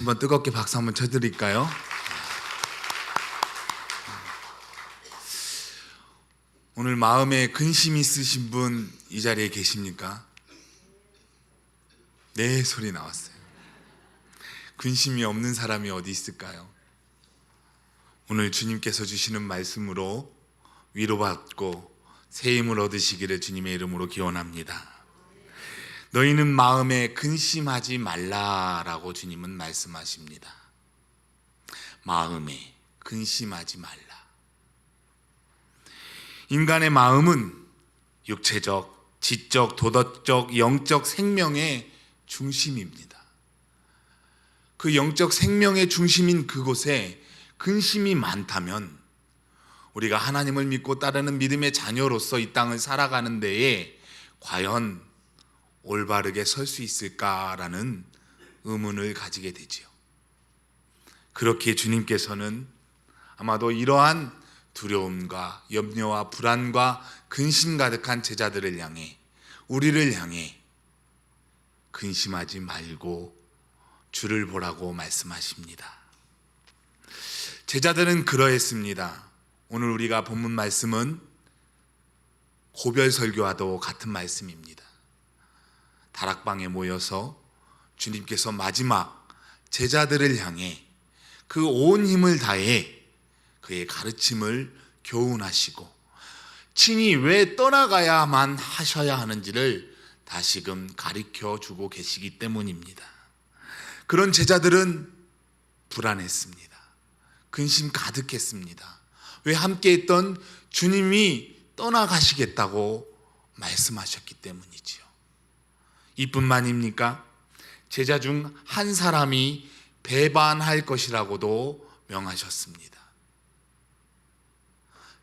한번 뜨겁게 박수 한번 쳐드릴까요? 오늘 마음에 근심 있으신 분 이 자리에 계십니까? 네, 소리 나왔어요. 근심이 없는 사람이 어디 있을까요? 오늘 주님께서 주시는 말씀으로 위로받고 새 힘을 얻으시기를 주님의 이름으로 기원합니다. 너희는 마음에 근심하지 말라라고 주님은 말씀하십니다. 마음에 근심하지 말라. 인간의 마음은 육체적, 지적, 도덕적, 영적 생명의 중심입니다. 그 영적 생명의 중심인 그곳에 근심이 많다면 우리가 하나님을 믿고 따르는 믿음의 자녀로서 이 땅을 살아가는 데에 과연 올바르게 설 수 있을까라는 의문을 가지게 되지요. 그렇게 주님께서는 아마도 이러한 두려움과 염려와 불안과 근심 가득한 제자들을 향해, 우리를 향해 근심하지 말고 주를 보라고 말씀하십니다. 제자들은 그러했습니다. 오늘 우리가 본문 말씀은 고별 설교와도 같은 말씀입니다. 다락방에 모여서 주님께서 마지막 제자들을 향해 그 온 힘을 다해 그의 가르침을 교훈하시고 친히 왜 떠나가야만 하셔야 하는지를 다시금 가르쳐 주고 계시기 때문입니다. 그런 제자들은 불안했습니다. 근심 가득했습니다. 왜 함께했던 주님이 떠나가시겠다고 말씀하셨기 때문이지요. 이뿐만입니까? 제자 중 한 사람이 배반할 것이라고도 명하셨습니다.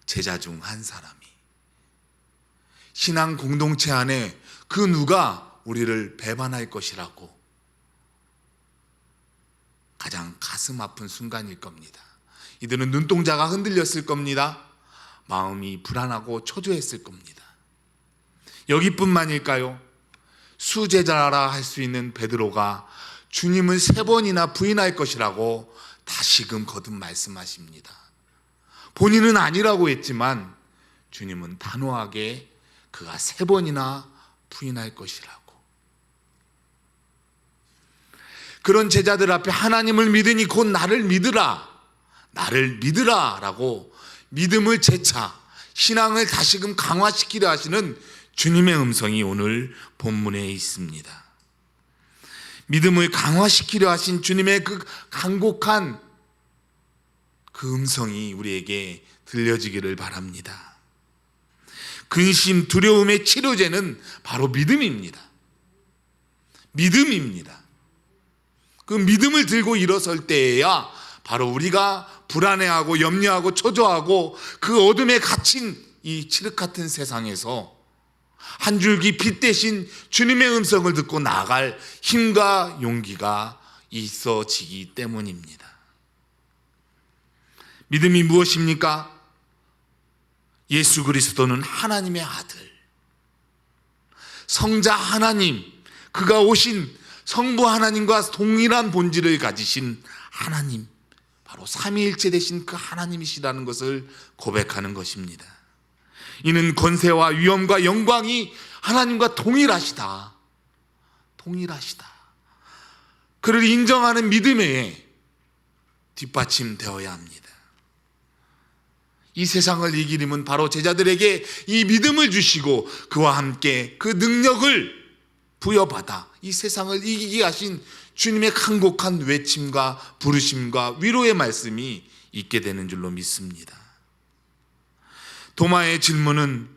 제자 중 한 사람이. 신앙 공동체 안에 그 누가 우리를 배반할 것이라고 가장 가슴 아픈 순간일 겁니다. 이들은 눈동자가 흔들렸을 겁니다. 마음이 불안하고 초조했을 겁니다. 여기뿐만일까요? 수제자라 할 수 있는 베드로가 주님을 3번이나 부인할 것이라고 다시금 거듭 말씀하십니다. 본인은 아니라고 했지만 주님은 단호하게 그가 3번이나 부인할 것이라고. 그런 제자들 앞에 하나님을 믿으니 곧 나를 믿으라, 나를 믿으라 라고 믿음을 재차, 신앙을 다시금 강화시키려 하시는 주님의 음성이 오늘 본문에 있습니다. 믿음을 강화시키려 하신 주님의 그 간곡한 그 음성이 우리에게 들려지기를 바랍니다. 근심, 두려움의 치료제는 바로 믿음입니다. 믿음입니다. 그 믿음을 들고 일어설 때에야 바로 우리가 불안해하고 염려하고 초조하고 그 어둠에 갇힌 이 칠흑 같은 세상에서 한 줄기 빛 대신 주님의 음성을 듣고 나아갈 힘과 용기가 있어지기 때문입니다. 믿음이 무엇입니까? 예수 그리스도는 하나님의 아들, 성자 하나님, 그가 오신 성부 하나님과 동일한 본질을 가지신 하나님, 바로 삼위일체 되신 그 하나님이시라는 것을 고백하는 것입니다. 이는 권세와 위엄과 영광이 하나님과 동일하시다. 동일하시다. 그를 인정하는 믿음에 뒷받침되어야 합니다. 이 세상을 이기림은 바로 제자들에게 이 믿음을 주시고 그와 함께 그 능력을 부여받아 이 세상을 이기게 하신 주님의 간곡한 외침과 부르심과 위로의 말씀이 있게 되는 줄로 믿습니다. 도마의 질문은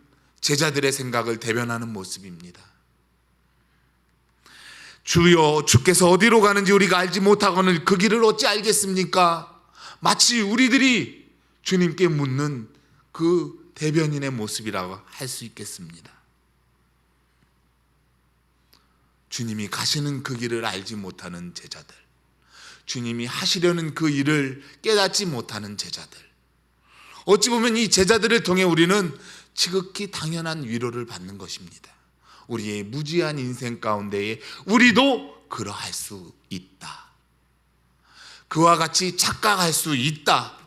제자들의 생각을 대변하는 모습입니다. 주여, 주께서 어디로 가는지 우리가 알지 못하거늘 그 길을 어찌 알겠습니까? 마치 우리들이 주님께 묻는 그 대변인의 모습이라고 할 수 있겠습니다. 주님이 가시는 그 길을 알지 못하는 제자들, 주님이 하시려는 그 일을 깨닫지 못하는 제자들, 어찌 보면 이 제자들을 통해 우리는 지극히 당연한 위로를 받는 것입니다. 우리의 무지한 인생 가운데에 우리도 그러할 수 있다. 그와 같이 착각할 수 있다.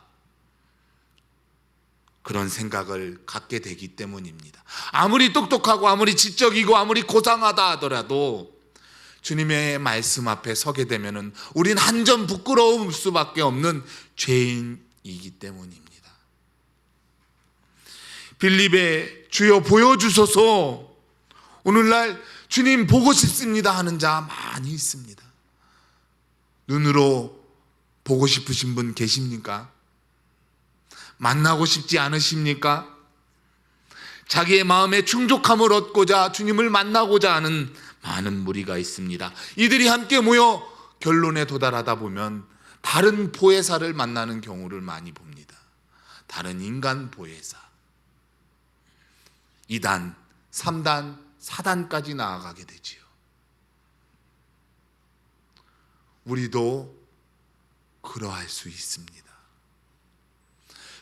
그런 생각을 갖게 되기 때문입니다. 아무리 똑똑하고 아무리 지적이고 아무리 고상하다 하더라도 주님의 말씀 앞에 서게 되면은 우린 한 점 부끄러울 수밖에 없는 죄인이기 때문입니다. 빌립에 주여 보여주소서, 오늘날 주님 보고 싶습니다 하는 자 많이 있습니다. 눈으로 보고 싶으신 분 계십니까? 만나고 싶지 않으십니까? 자기의 마음에 충족함을 얻고자 주님을 만나고자 하는 많은 무리가 있습니다. 이들이 함께 모여 결론에 도달하다 보면 다른 보혜사를 만나는 경우를 많이 봅니다. 다른 인간 보혜사, 2단, 3단, 4단까지 나아가게 되지요. 우리도 그러할 수 있습니다.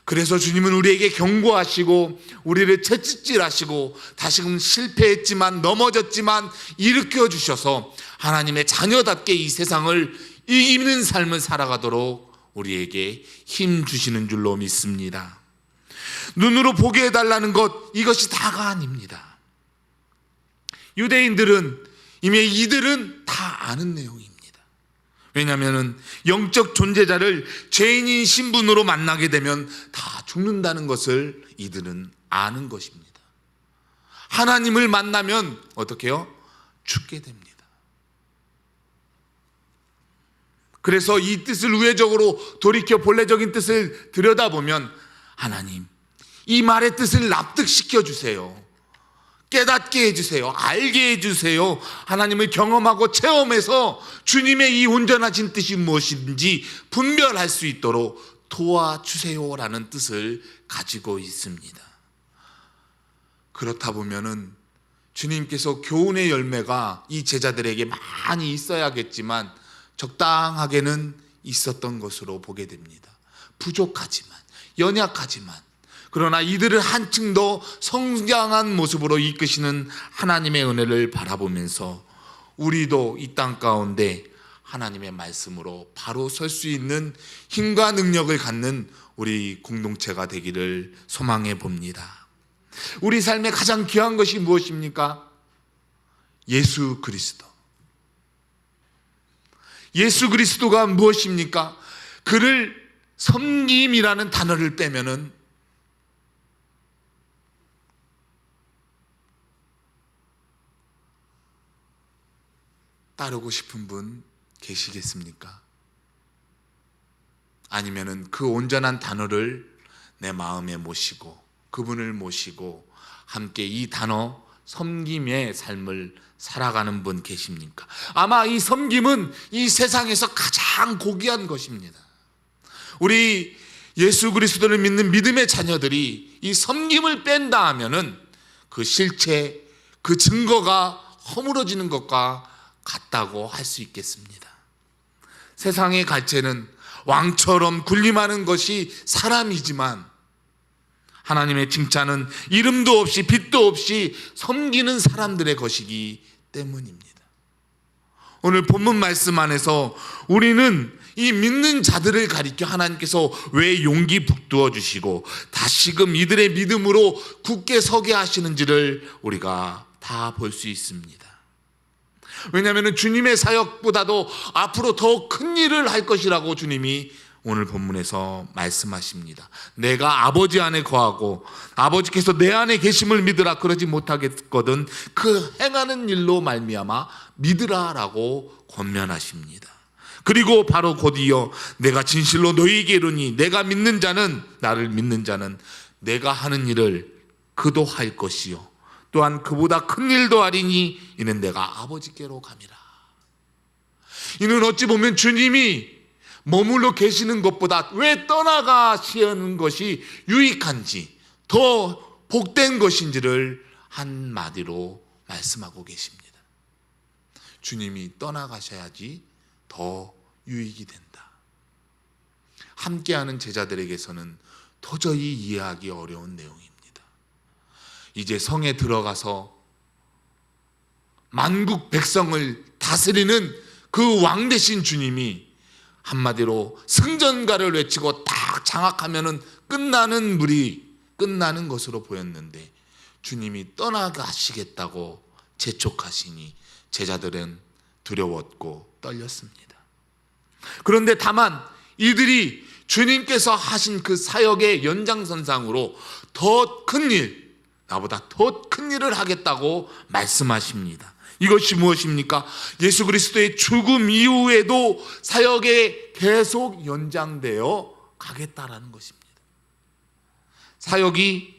그래서 주님은 우리에게 경고하시고 우리를 채찍질하시고 다시금 실패했지만 넘어졌지만 일으켜 주셔서 하나님의 자녀답게 이 세상을 이기는 삶을 살아가도록 우리에게 힘 주시는 줄로 믿습니다. 눈으로 보게 해달라는 것, 이것이 다가 아닙니다. 유대인들은 이미 이들은 다 아는 내용입니다. 왜냐하면 영적 존재자를 죄인인 신분으로 만나게 되면 다 죽는다는 것을 이들은 아는 것입니다. 하나님을 만나면 어떻게 해요? 죽게 됩니다. 그래서 이 뜻을 우회적으로 돌이켜 본래적인 뜻을 들여다보면, 하나님, 이 말의 뜻을 납득시켜 주세요. 깨닫게 해주세요. 알게 해주세요. 하나님을 경험하고 체험해서 주님의 이 온전하신 뜻이 무엇인지 분별할 수 있도록 도와주세요라는 뜻을 가지고 있습니다. 그렇다 보면은 주님께서 교훈의 열매가 이 제자들에게 많이 있어야겠지만 적당하게는 있었던 것으로 보게 됩니다. 부족하지만, 연약하지만, 그러나 이들을 한층 더 성장한 모습으로 이끄시는 하나님의 은혜를 바라보면서 우리도 이 땅 가운데 하나님의 말씀으로 바로 설 수 있는 힘과 능력을 갖는 우리 공동체가 되기를 소망해 봅니다. 우리 삶에 가장 귀한 것이 무엇입니까? 예수 그리스도. 예수 그리스도가 무엇입니까? 그를 섬김이라는 단어를 빼면은 따르고 싶은 분 계시겠습니까? 아니면은 그 온전한 단어를 내 마음에 모시고 그분을 모시고 함께 이 단어 섬김의 삶을 살아가는 분 계십니까? 아마 이 섬김은 이 세상에서 가장 고귀한 것입니다. 우리 예수 그리스도를 믿는 믿음의 자녀들이 이 섬김을 뺀다 하면은 그 실체, 그 증거가 허물어지는 것과 같다고 할 수 있겠습니다. 세상의 갈채는 왕처럼 군림하는 것이 사람이지만 하나님의 칭찬은 이름도 없이 빛도 없이 섬기는 사람들의 것이기 때문입니다. 오늘 본문 말씀 안에서 우리는 이 믿는 자들을 가리켜 하나님께서 왜 용기 북두어 주시고 다시금 이들의 믿음으로 굳게 서게 하시는지를 우리가 다 볼 수 있습니다. 왜냐하면 주님의 사역보다도 앞으로 더 큰 일을 할 것이라고 주님이 오늘 본문에서 말씀하십니다. 내가 아버지 안에 거하고 아버지께서 내 안에 계심을 믿으라. 그러지 못하겠거든 그 행하는 일로 말미암아 믿으라라고 권면하십니다. 그리고 바로 곧이어 내가 진실로 너희에게 이르니 내가 믿는 자는, 나를 믿는 자는 내가 하는 일을 그도 할 것이요 또한 그보다 큰 일도 하리니 이는 내가 아버지께로 감이라. 이는 어찌 보면 주님이 머물러 계시는 것보다 왜 떠나가시는 것이 유익한지, 더 복된 것인지를 한마디로 말씀하고 계십니다. 주님이 떠나가셔야지 더 유익이 된다. 함께하는 제자들에게서는 도저히 이해하기 어려운 내용입니다. 이제 성에 들어가서 만국 백성을 다스리는 그 왕 되신 주님이 한마디로 승전가를 외치고 딱 장악하면은 끝나는 것으로 보였는데 주님이 떠나가시겠다고 재촉하시니 제자들은 두려웠고 떨렸습니다. 그런데 다만 이들이 주님께서 하신 그 사역의 연장선상으로 더 큰 일, 나보다 더 큰 일을 하겠다고 말씀하십니다. 이것이 무엇입니까? 예수 그리스도의 죽음 이후에도 사역에 계속 연장되어 가겠다라는 것입니다. 사역이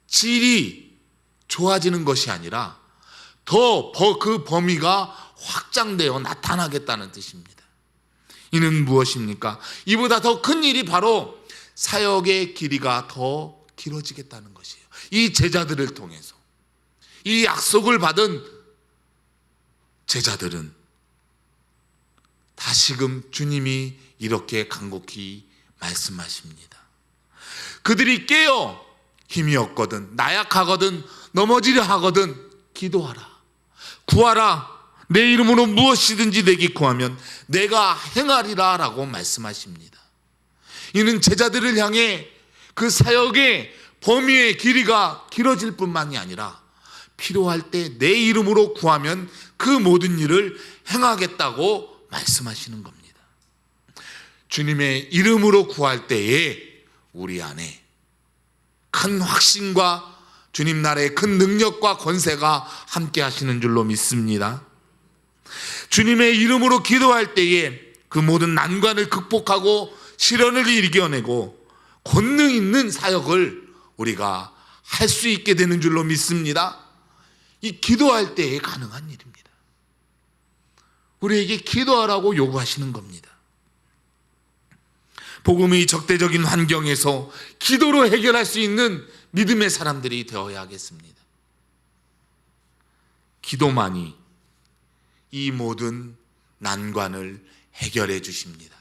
질이 좋아지는 것이 아니라 더 그 범위가 확장되어 나타나겠다는 뜻입니다. 이는 무엇입니까? 이보다 더 큰 일이 바로 사역의 길이가 더 길어지겠다는 것이에요. 이 제자들을 통해서 이 약속을 받은 제자들은 다시금 주님이 이렇게 간곡히 말씀하십니다. 그들이 깨어 힘이 없거든, 나약하거든, 넘어지려 하거든 기도하라. 구하라. 내 이름으로 무엇이든지 내게 구하면 내가 행하리라 라고 말씀하십니다. 이는 제자들을 향해 그 사역의 범위의 길이가 길어질 뿐만이 아니라 필요할 때 내 이름으로 구하면 그 모든 일을 행하겠다고 말씀하시는 겁니다. 주님의 이름으로 구할 때에 우리 안에 큰 확신과 주님 나라의 큰 능력과 권세가 함께 하시는 줄로 믿습니다. 주님의 이름으로 기도할 때에 그 모든 난관을 극복하고 시련을 이겨내고 권능 있는 사역을 우리가 할 수 있게 되는 줄로 믿습니다. 이 기도할 때에 가능한 일입니다. 우리에게 기도하라고 요구하시는 겁니다. 복음의 적대적인 환경에서 기도로 해결할 수 있는 믿음의 사람들이 되어야 하겠습니다. 기도만이 이 모든 난관을 해결해 주십니다.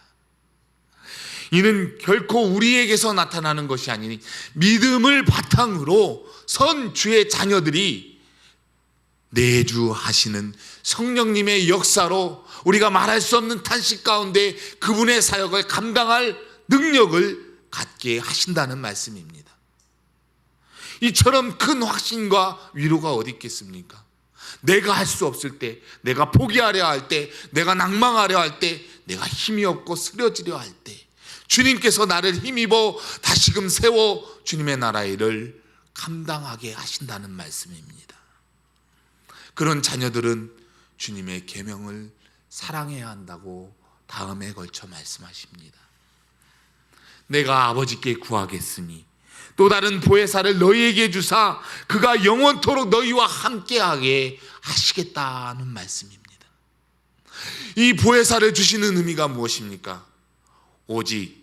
이는 결코 우리에게서 나타나는 것이 아니니 믿음을 바탕으로 선 주의 자녀들이 내주하시는 성령님의 역사로 우리가 말할 수 없는 탄식 가운데 그분의 사역을 감당할 능력을 갖게 하신다는 말씀입니다. 이처럼 큰 확신과 위로가 어디 있겠습니까? 내가 할 수 없을 때, 내가 포기하려 할 때, 내가 낭망하려 할 때, 내가 힘이 없고 쓰러지려 할 때 주님께서 나를 힘입어 다시금 세워 주님의 나라의 일을 감당하게 하신다는 말씀입니다. 그런 자녀들은 주님의 계명을 사랑해야 한다고 다음에 걸쳐 말씀하십니다. 내가 아버지께 구하겠으니 또 다른 보혜사를 너희에게 주사 그가 영원토록 너희와 함께하게 하시겠다는 말씀입니다. 이 보혜사를 주시는 의미가 무엇입니까? 오직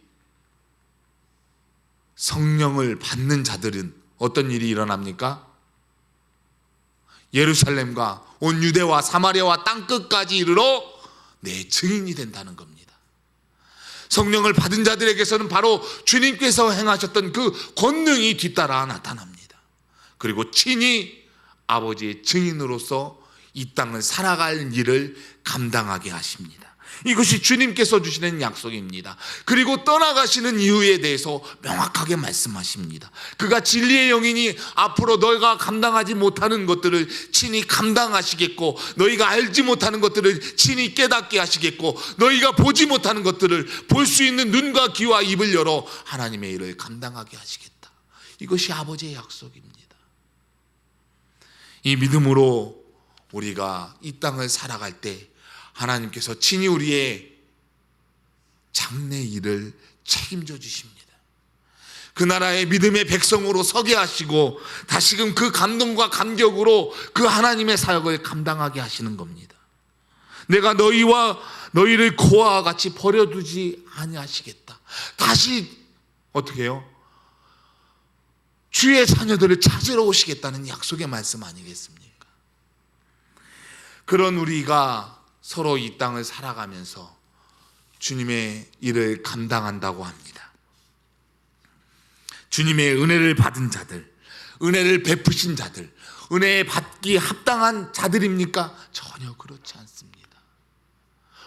성령을 받는 자들은 어떤 일이 일어납니까? 예루살렘과 온 유대와 사마리아와 땅끝까지 이르러 내 증인이 된다는 겁니다. 성령을 받은 자들에게서는 바로 주님께서 행하셨던 그 권능이 뒤따라 나타납니다. 그리고 친히 아버지의 증인으로서 이 땅을 살아갈 일을 감당하게 하십니다. 이것이 주님께서 주시는 약속입니다. 그리고 떠나가시는 이유에 대해서 명확하게 말씀하십니다. 그가 진리의 영이니 앞으로 너희가 감당하지 못하는 것들을 친히 감당하시겠고 너희가 알지 못하는 것들을 친히 깨닫게 하시겠고 너희가 보지 못하는 것들을 볼 수 있는 눈과 귀와 입을 열어 하나님의 일을 감당하게 하시겠다. 이것이 아버지의 약속입니다. 이 믿음으로 우리가 이 땅을 살아갈 때 하나님께서 친히 우리의 장래 일을 책임져 주십니다. 그 나라의 믿음의 백성으로 서게 하시고 다시금 그 감동과 감격으로 그 하나님의 사역을 감당하게 하시는 겁니다. 내가 너희를 고아와 같이 버려두지 아니하시겠다. 다시 어떻게 해요? 주의 자녀들을 찾으러 오시겠다는 약속의 말씀 아니겠습니까? 그런 우리가 서로 이 땅을 살아가면서 주님의 일을 감당한다고 합니다. 주님의 은혜를 받은 자들, 은혜를 베푸신 자들, 은혜 받기 합당한 자들입니까? 전혀 그렇지 않습니다.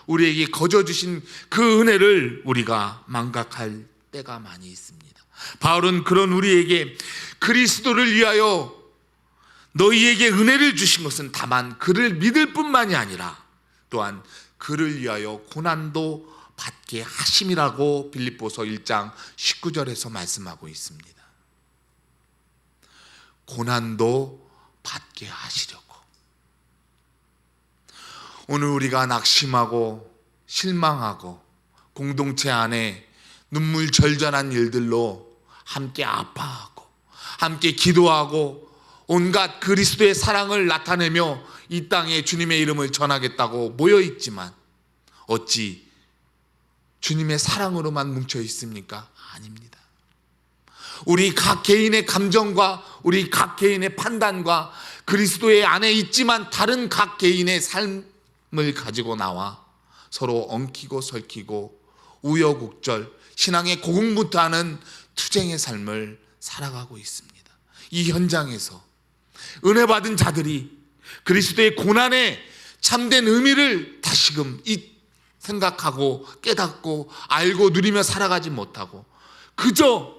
우리에게 거저 주신 그 은혜를 우리가 망각할 때가 많이 있습니다. 바울은 그런 우리에게 그리스도를 위하여 너희에게 은혜를 주신 것은 다만 그를 믿을 뿐만이 아니라 또한 그를 위하여 고난도 받게 하심이라고 빌립보서 1장 19절에서 말씀하고 있습니다. 고난도 받게 하시려고. 오늘 우리가 낙심하고 실망하고 공동체 안에 눈물 절절한 일들로 함께 아파하고 함께 기도하고 온갖 그리스도의 사랑을 나타내며 이 땅에 주님의 이름을 전하겠다고 모여 있지만 어찌 주님의 사랑으로만 뭉쳐 있습니까? 아닙니다. 우리 각 개인의 감정과 우리 각 개인의 판단과 그리스도의 안에 있지만 다른 각 개인의 삶을 가지고 나와 서로 엉키고 설키고 우여곡절 신앙의 고군분투하는 투쟁의 삶을 살아가고 있습니다. 이 현장에서 은혜 받은 자들이 그리스도의 고난의 참된 의미를 다시금 생각하고 깨닫고 알고 누리며 살아가지 못하고 그저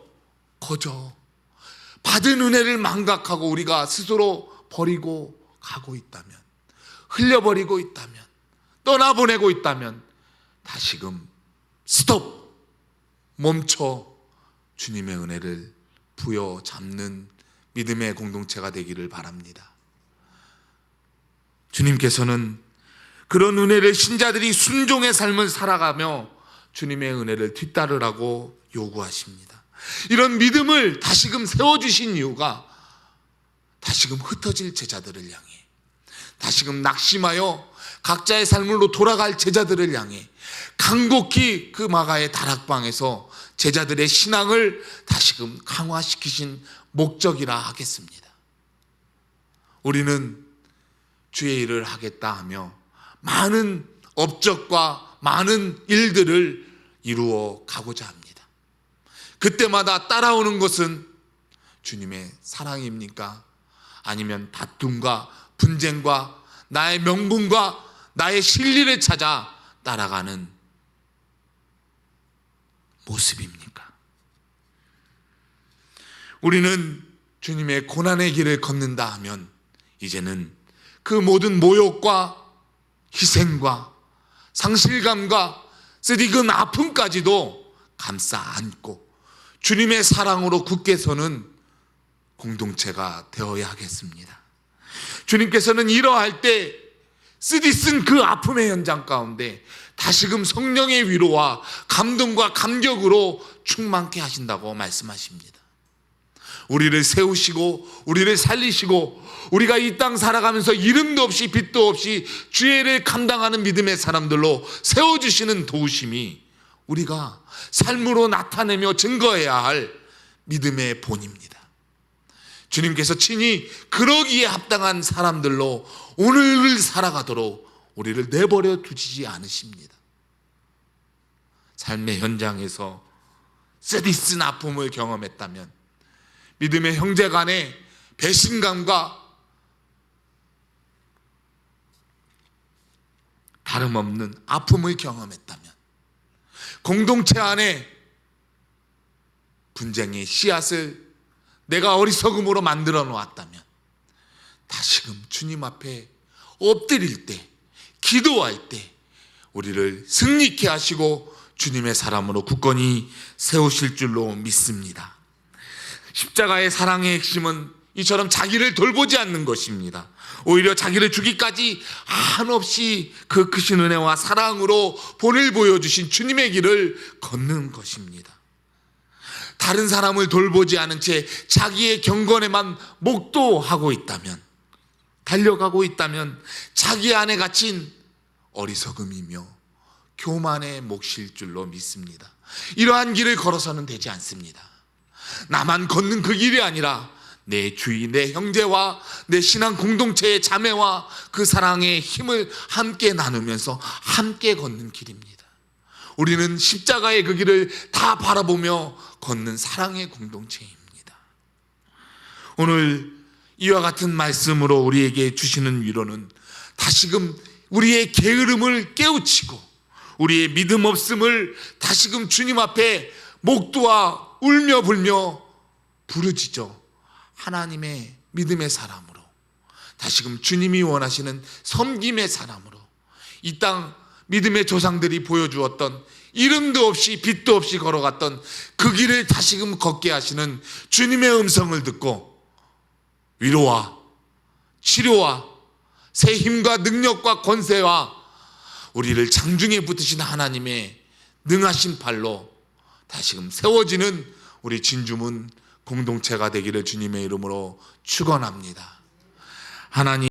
받은 은혜를 망각하고 우리가 스스로 버리고 가고 있다면, 흘려버리고 있다면, 떠나보내고 있다면 다시금 스톱! 멈춰 주님의 은혜를 부여잡는 믿음의 공동체가 되기를 바랍니다. 주님께서는 그런 은혜를 신자들이 순종의 삶을 살아가며 주님의 은혜를 뒤따르라고 요구하십니다. 이런 믿음을 다시금 세워주신 이유가 다시금 흩어질 제자들을 향해, 다시금 낙심하여 각자의 삶으로 돌아갈 제자들을 향해 간곡히 그 마가의 다락방에서 제자들의 신앙을 다시금 강화시키신 목적이라 하겠습니다. 우리는 주의 일을 하겠다 하며 많은 업적과 많은 일들을 이루어 가고자 합니다. 그때마다 따라오는 것은 주님의 사랑입니까? 아니면 다툼과 분쟁과 나의 명분과 나의 실리를 찾아 따라가는 모습입니까? 우리는 주님의 고난의 길을 걷는다 하면 이제는 그 모든 모욕과 희생과 상실감과 쓰디근 아픔까지도 감싸 안고 주님의 사랑으로 굳게 서는 공동체가 되어야 하겠습니다. 주님께서는 이러할 때 쓰디쓴 그 아픔의 현장 가운데 다시금 성령의 위로와 감동과 감격으로 충만케 하신다고 말씀하십니다. 우리를 세우시고 우리를 살리시고 우리가 이 땅 살아가면서 이름도 없이 빛도 없이 주의 일을 감당하는 믿음의 사람들로 세워주시는 도우심이 우리가 삶으로 나타내며 증거해야 할 믿음의 본입니다. 주님께서 친히 그러기에 합당한 사람들로 오늘을 살아가도록 우리를 내버려 두지 않으십니다. 삶의 현장에서 쓰디쓴 아픔을 경험했다면, 믿음의 형제 간의 배신감과 다름없는 아픔을 경험했다면, 공동체 안에 분쟁의 씨앗을 내가 어리석음으로 만들어 놓았다면 다시금 주님 앞에 엎드릴 때, 기도할 때 우리를 승리케 하시고 주님의 사람으로 굳건히 세우실 줄로 믿습니다. 십자가의 사랑의 핵심은 이처럼 자기를 돌보지 않는 것입니다. 오히려 자기를 주기까지 한없이 그 크신 은혜와 사랑으로 본을 보여주신 주님의 길을 걷는 것입니다. 다른 사람을 돌보지 않은 채 자기의 경건에만 목도하고 있다면, 달려가고 있다면 자기 안에 갇힌 어리석음이며 교만의 몫일 줄로 믿습니다. 이러한 길을 걸어서는 되지 않습니다. 나만 걷는 그 길이 아니라 내 주위, 내 형제와 내 신앙 공동체의 자매와 그 사랑의 힘을 함께 나누면서 함께 걷는 길입니다. 우리는 십자가의 그 길을 다 바라보며 걷는 사랑의 공동체입니다. 오늘 이와 같은 말씀으로 우리에게 주시는 위로는 다시금 우리의 게으름을 깨우치고 우리의 믿음 없음을 다시금 주님 앞에 목도와 울며 불며 부르짖어 하나님의 믿음의 사람으로, 다시금 주님이 원하시는 섬김의 사람으로, 이 땅 믿음의 조상들이 보여주었던 이름도 없이 빛도 없이 걸어갔던 그 길을 다시금 걷게 하시는 주님의 음성을 듣고 위로와 치료와 새 힘과 능력과 권세와 우리를 장중에 붙으신 하나님의 능하신 팔로 다시금 세워지는 우리 진주문 공동체가 되기를 주님의 이름으로 축원합니다. 하나님